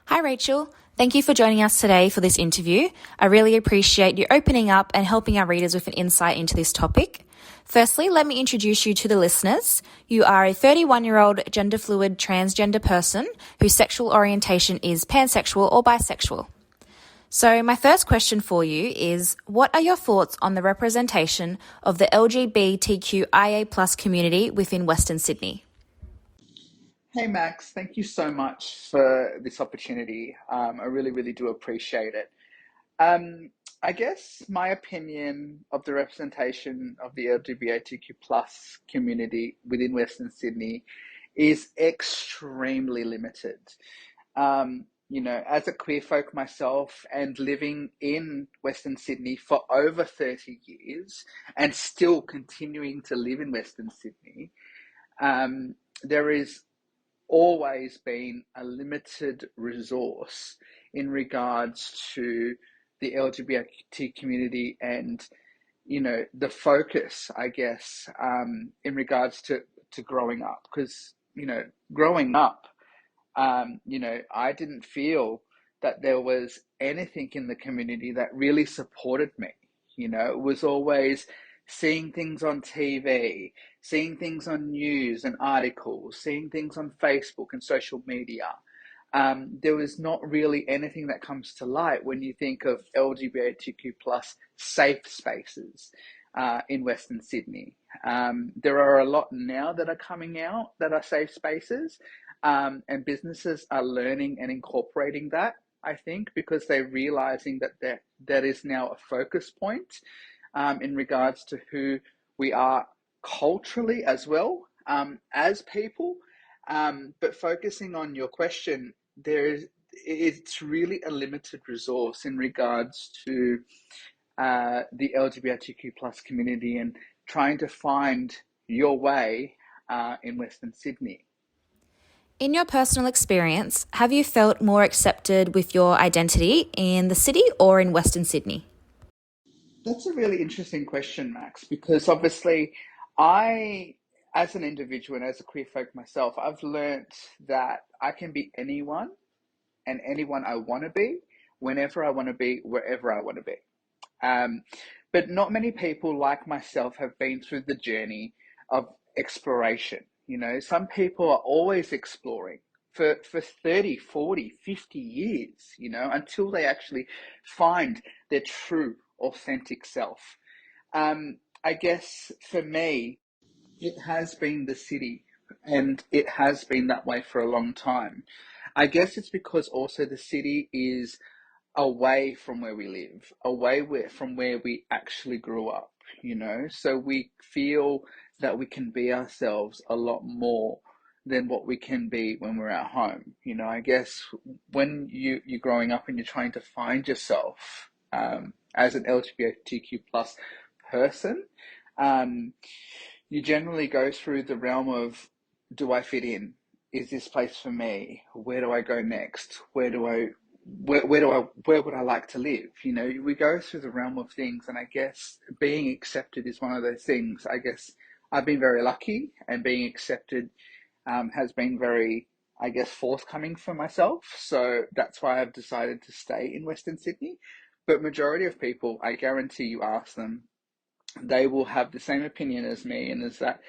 Hi, Rachel. Thank you for joining us today for this interview. I really appreciate you opening up and helping our readers with an insight into this topic. Firstly, let me introduce you to the listeners. You are a 31-year-old gender-fluid transgender person whose sexual orientation is pansexual or bisexual. So my first question for you is, what are your thoughts on the representation of the LGBTQIA plus community within Western Sydney? Hey Max, thank you so much for this opportunity. I really do appreciate it. I guess my opinion of the representation of the LGBTQ plus community within Western Sydney is extremely limited. As a queer folk myself and living in Western Sydney for over 30 years and still continuing to live in Western Sydney, there is always been a limited resource in regards to the LGBT community and, the focus, I guess, in regards to growing up. Because, growing up, I didn't feel that there was anything in the community that really supported me. It was always seeing things on TV, seeing things on news and articles, seeing things on Facebook and social media. There was not really anything that comes to light when you think of LGBTQ plus safe spaces in Western Sydney. There are a lot now that are coming out that are safe spaces, and businesses are learning and incorporating that, I think, because they're realizing that is now a focus point in regards to who we are culturally as well, as people. But focusing on your question, it's really a limited resource in regards to the LGBTQ plus community and trying to find your way in Western Sydney. In your personal experience, have you felt more accepted with your identity in the city or in Western Sydney? That's a really interesting question, Max, because obviously as an individual and as a queer folk myself, I've learnt that I can be anyone and anyone I want to be, whenever I want to be, wherever I want to be. But not many people like myself have been through the journey of exploration. Some people are always exploring for 30, 40, 50 years, until they actually find their true, authentic self. I guess for me, it has been the city, and it has been that way for a long time. I guess it's because also the city is away from where we live, from where we actually grew up, so we feel that we can be ourselves a lot more than what we can be when we're at home. I guess when you're growing up and you're trying to find yourself as an LGBTQ plus person, you generally go through the realm of, do I fit in? Is this place for me? Where do I go next? Where would I like to live? We go through the realm of things, and I guess being accepted is one of those things. I guess I've been very lucky, and being accepted has been very, I guess, forthcoming for myself. So that's why I've decided to stay in Western Sydney. But majority of people, I guarantee you ask them, they will have the same opinion as me, and is that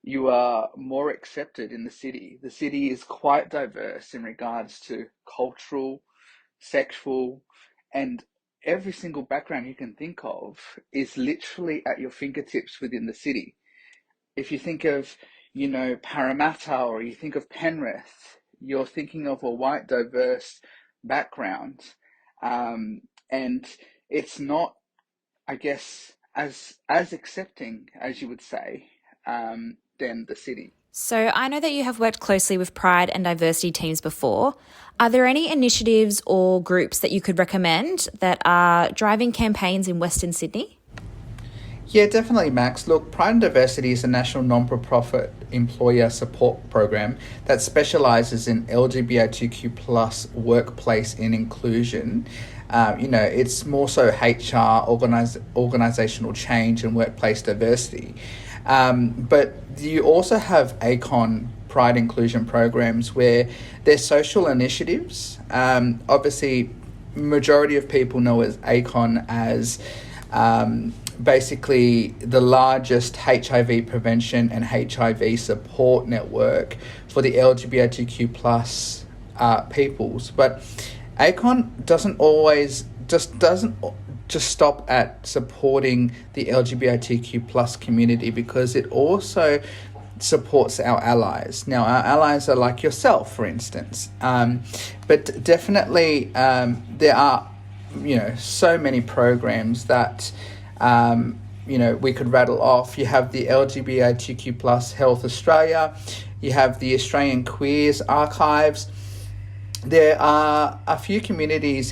you are more accepted in the city. The city is quite diverse in regards to cultural, sexual, and every single background you can think of is literally at your fingertips within the city. If you think of, Parramatta, or you think of Penrith, you're thinking of a white, diverse background. And it's not, I guess, as accepting as you would say, than the city. So I know that you have worked closely with Pride and diversity teams before. Are there any initiatives or groups that you could recommend that are driving campaigns in Western Sydney? Yeah, definitely, Max. Look, Pride and Diversity is a national non-profit employer support program that specialises in LGBTQ plus workplace and inclusion. It's more so HR, organisational change and workplace diversity. But you also have ACON Pride inclusion programs where they're social initiatives. Obviously, majority of people know as ACON as basically the largest HIV prevention and HIV support network for the LGBTQ plus peoples. But ACON doesn't just stop at supporting the LGBTQ plus community, because it also supports our allies. Now, our allies are like yourself, for instance. But definitely, there are, so many programs that, we could rattle off. You have the LGBTQ plus Health Australia. You have the Australian Queers Archives. There are a few communities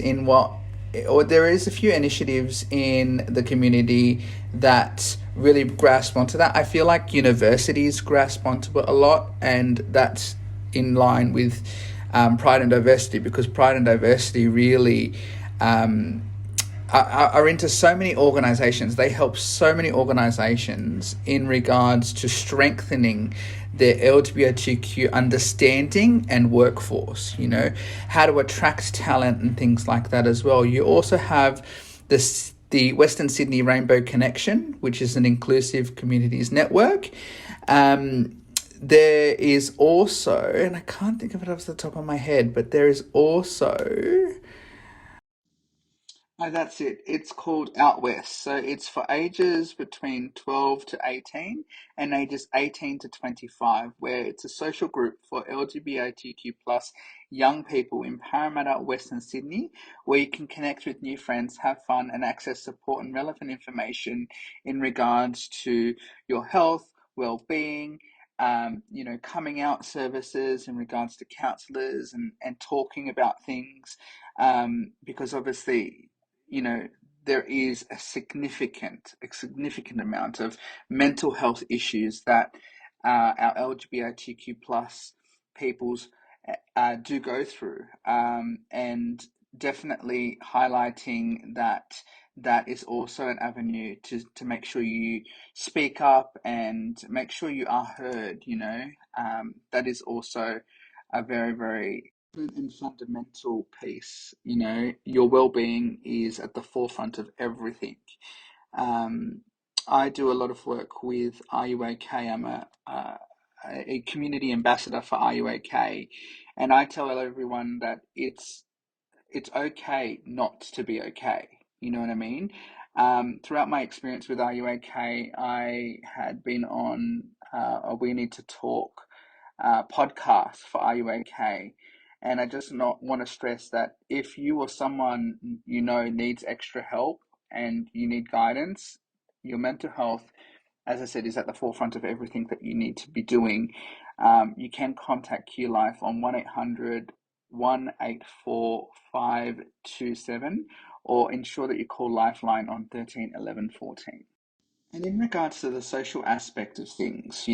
there is a few initiatives in the community that really grasp onto that. I feel like universities grasp onto it a lot, and that's in line with Pride and Diversity, because Pride and Diversity really are into so many organizations. They help so many organizations in regards to strengthening their LGBTQ understanding and workforce, how to attract talent and things like that as well. You also have the Western Sydney Rainbow Connection, which is an inclusive communities network. There is also, and I can't think of it off the top of my head, but there is also... Oh, that's it. It's called Out West. So it's for ages between 12 to 18 and ages 18 to 25, where it's a social group for LGBTQ plus young people in Parramatta, Western Sydney, where you can connect with new friends, have fun, and access support and relevant information in regards to your health, well-being, coming out services in regards to counsellors and talking about things, because obviously, there is a significant amount of mental health issues that our LGBTQ plus peoples do go through, and definitely highlighting that is also an avenue to make sure you speak up and make sure you are heard. That is also a very, very and fundamental piece. Your well-being is at the forefront of everything. um, I do a lot of work with Are You OK? I'm a community ambassador for Are You OK? And I tell everyone that it's okay not to be okay. You know what I mean? Throughout my experience with Are You OK, I had been on a We Need to Talk podcast for Are You OK? And I just not want to stress that if you or someone needs extra help and you need guidance, your mental health, as I said, is at the forefront of everything that you need to be doing. You can contact Q Life on 1-800-184-527, or ensure that you call Lifeline on 13 11 14. And in regards to the social aspect of things,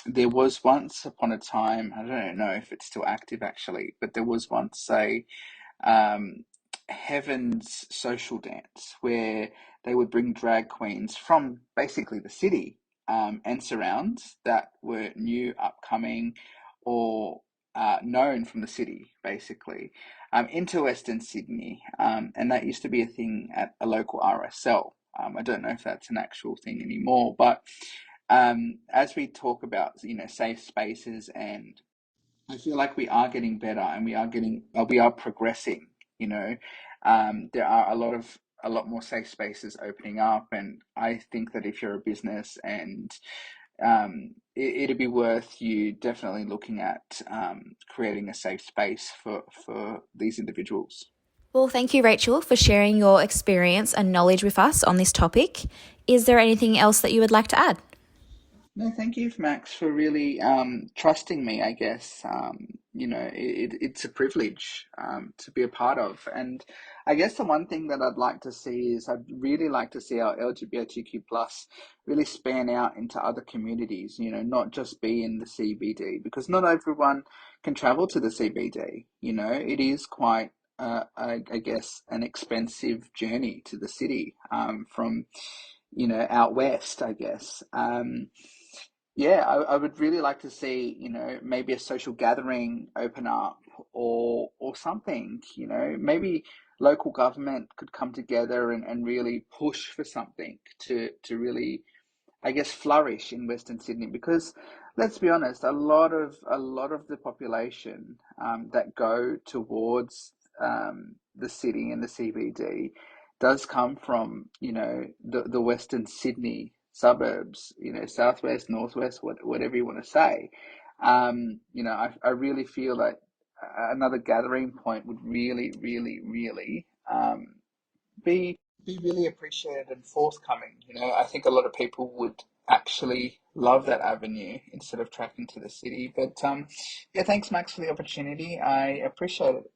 there was once upon a time, I don't know if it's still active actually, but there was once um, Heaven's social dance, where they would bring drag queens from basically the city and surrounds that were new, upcoming, or known from the city, basically, into Western Sydney. And that used to be a thing at a local RSL. I don't know if that's an actual thing anymore, but as we talk about, safe spaces, and I feel like we are getting better, and we are progressing. You know, there are a lot more safe spaces opening up, and I think that if you're a business, and it'd be worth you definitely looking at creating a safe space for these individuals. Well, thank you, Rachel, for sharing your experience and knowledge with us on this topic. Is there anything else that you would like to add? No, thank you, Max, for really trusting me, I guess. It's a privilege to be a part of. And I guess the one thing that I'd like to see is I'd really like to see our LGBTQ plus really span out into other communities, not just be in the CBD, because not everyone can travel to the CBD. It is quite, I guess, an expensive journey to the city from out west, I guess. yeah, I would really like to see, maybe a social gathering open up, or something, maybe local government could come together and really push for something to really, I guess, flourish in Western Sydney, because let's be honest, a lot of the population that go towards the city and the CBD does come from, the Western Sydney suburbs, southwest, northwest, whatever you want to say. I really feel that another gathering point would really, really, really be really appreciated and forthcoming. I think a lot of people would actually love that avenue instead of tracking to the city. But yeah, thanks, Max, for the opportunity. I appreciate it.